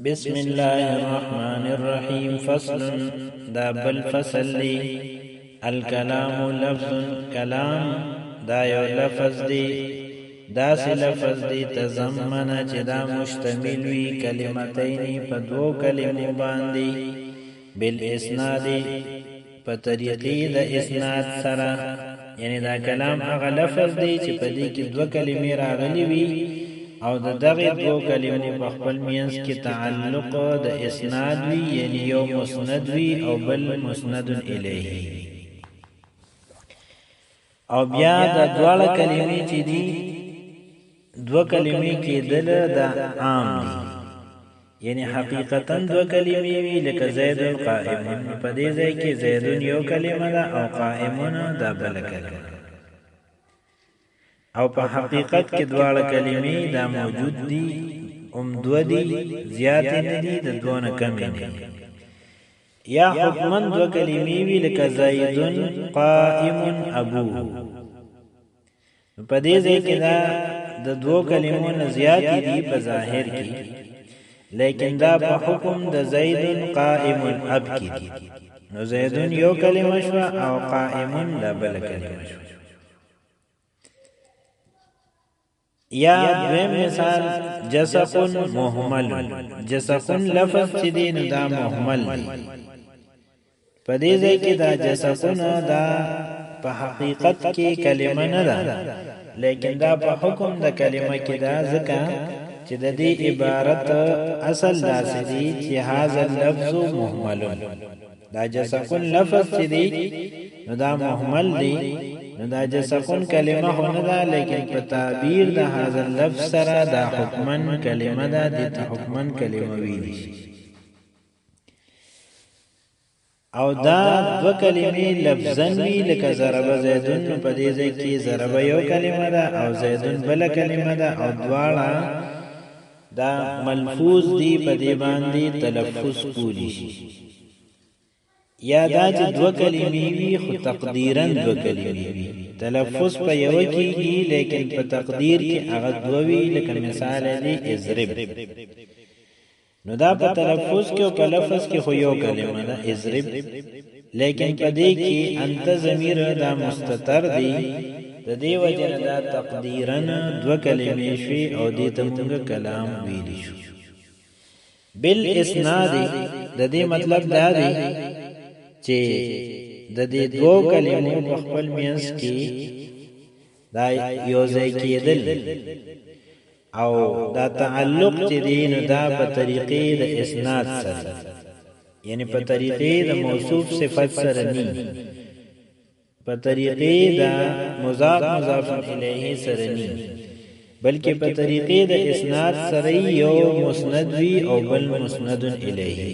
بسم الله الرحمن الرحیم فصل دا بل فصل دی. الکلام لفظ کلام دا یو لفظ دی، دا سی لفظ دی تضمن چه دا مشتمل وی کلمتین پا دو کلمو باندی بالاسناد پا طریقی دا اسناد سرا، یعنی دا کلام اغا لفظ دی چه پا دی که دو کلمی راغلی وی او د دغه دو کلمو په خپل مینس کې تعلق د اسناد وی، یعنی یو مسند وی او بل مسند الیه. او بیا د دواړه کلمې چې دي دو کلمې کې دل د عام دي، یعنی حقیقتا دو کلمې وی لکه زید قائم، په دې ځای کې زید یو کلمه ده او قائمون دا بل کلمه، او په حقیقت کې دواړه کلمې دا موجود دي، دو دي، زیات نه دي، د دوه نه کم نه. یا حکمن دو کلمې وی لکه زیدن قائم ابو، په دې ځای کې دا د دوه کلمو نه زیات دي په ظاهر کې، لیکن دا په حکم د زیدن قائم اب کې دي. نو زیدن یو کلمه شو او قائمون دا بل کلمه شو. یا دویم مثال جسقن محمل، جسقن لفظ چی دی نو دا محمل دی، پا دی ځای کې دا جسقن دا پا حقیقت کې کلمه نه ده، لیکن دا پا حکم دا کلمه کې دا ځکه چې د دې عبارت اصل داسې دی چې هاذا اللفظ محمل، دا جسقن لفظ چی دی نو دا محمل دی، نو دا جسقن کلمه هونه ده، لیکن په تعبیر د هاذا اللفظ سره دا حکمن کلمه ده، د حکمن کلمه ویلی شي. او دا دو کلمې لفظن وی لکه ضرب زیدن، په دې ځای کې ضرب یو کلمه ده او زیدن بل کلمه ده، او دواړه دا ملفوظ دی، په دې باندې تلفظ کولی شي. یا دا چې دو کلمې وی خو تقدیرن دو کلمې وی، تلفظ په یو کېږي لیکن په تقدیر کې هغه دو وی، لکه مثال دی اضرب، نو دا په تلفظ کې او په لفظ کې خو یو کلمه ده اضرب، لیکن په دې کې انت ضمیر دا مستتر دی، د دې وجه نه دا تقدیرن دو کلمې شوي او دې ته موږ کلام ویلی شو. بالاسناد د دې مطلب دا دی چې د دې دوه کلمو په خپل مینس کې دا یو ځای کېدل او دا تعلق چې دی نو دا په طریقې د اسناد سره، یعنی په طریقې د موصوف صفت سره نه، په طریقې د مضاف مضاف الیه سره نه، بلکې په طریقې د اسناد سره یو مسند وی او بل مسند الیه.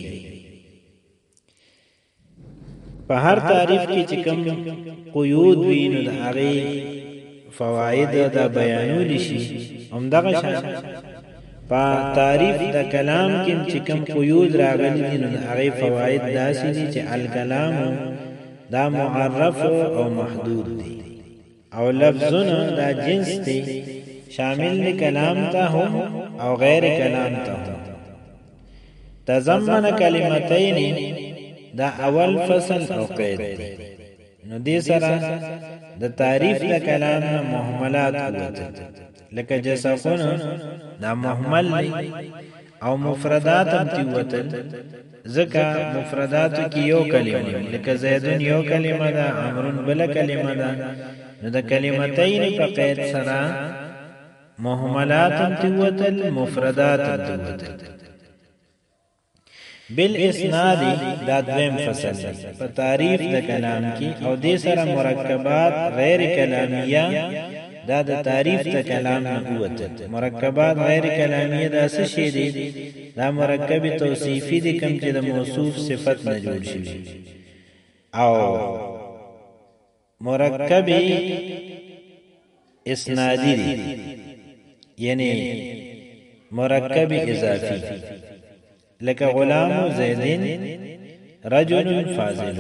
په هر تعریف کې چې کوم قیود وي نو د هغې فواید دا بیانولی شي. همدغه شان په تعریف د کلام کې چې کوم قیود راغلي دي نو د هغې فواید داسې دي چې الکلام دا معرف او محدود دی، او لفظونه دا جنس دی شامل دی کلام ته هم او غیر کلام ته هم. تضمن کلمتین دا اول فصل او قید دی، نو دې سره د تعریف د کلام نه محملات وته، لکه جسقن دا محمل دی او مفردات هم تی وته، ځکه مفرداتو کې یو کلمه لکه زیدون یو کلمه ده، عمرون بل کلمه ده، نو د کلمتین په قید سره محملات هم تی وته، مفردات هم تی وته. بالاسناد دا دویم فصل په تعریف د کلام کې، او دې سره مرکبات غیر کلامیه دا د تعریف د کلام نه وته. مرکبات غیر کلامیه دا څه شی دي؟ دا مرکب توصیفی دي کوم چې د موصوف صفت نه جوړ شي، او مرکب اسنادی دي، یعنی مرکب اضافی، لکه غلام زیدین رجل فاضل.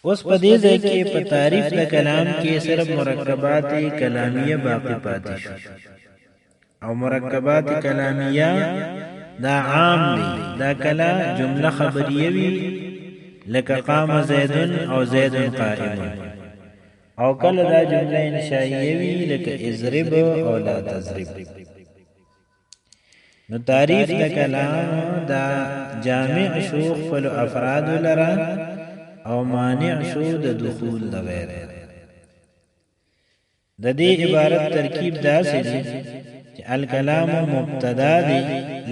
اوس په دې ځای کې په تعریف د کلام کې صرف مرکبات کلامیه باقی پاتې شو، او مرکبات کلامیه دا عام دی دا کلا جمله خبریه وی لکه قام زیدن او زیدن قائمون او کله دا جمله انشائیه وی لکه اضرب او لا تضرب نو تعریف دا کلام دا جامع شو خپل افراد لرا او مانع شو د دخول د غیر د دې عبارت ترکیب داسې دی چې الکلام مبتدا دی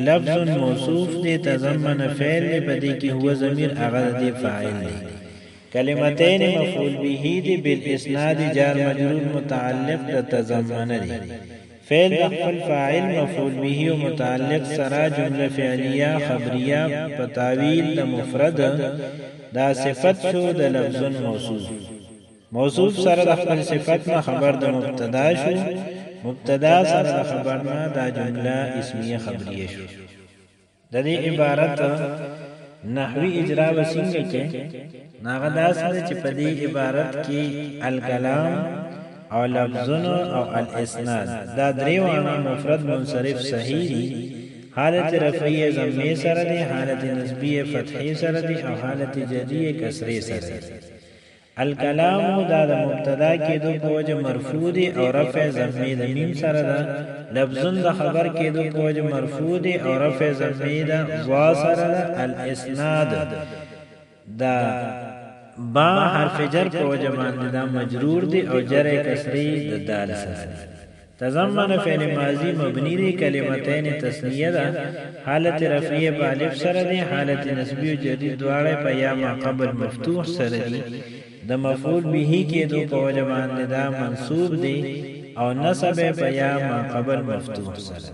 لفظ موصوف دی تضمن فعل په دې کې هو ضمیر هغه دی فاعل دی کلمتین مفعول به دی بالاسناد جار مجرور متعلق د تضمن دی فعل خپل فاعل مفعول به او متعلق سره جمله فعلیه خبریه په تعویل د مفرد دا صفت شو د لفظ موصوف سره د خپل صفت نه خبر د مبتدا شو مبتدا سره د خبر نه دا جمله اسمیه خبریه شو د دې عبارت نحوی اجرا وسنګ کې ناغه داسره چې په دې عبارت کې الکلام او لفظونه او الاسناد دا دریوانه مفرد منصرف صحیح دي حالت رفعیه ضمه سره دي حالت نسبیه فتحه سره دي او حالت جریه کسره سره دي الکلام دا د مبتدا کېدو په وجه مرفوع دي او رفع ضمه د میم سره ده لفظون د خبر کېدو په وجه مرفوع دي او رفع ضمه د وا سره ده الاسناد دا با حرف جر په وجه باندې دا مجرور دي او جر کسری د دال سره تضمن فعل ماضی مبنی دی کلمتین تثنیه ده حالت رفعیه په الف سره دي حالت نسبی او جری دواړه په یا ما قبل مفتوح سره دي د مفعول به کېدو په وجه باندې دا منصوب دي او نسب په یا ما قبل مفتوح سره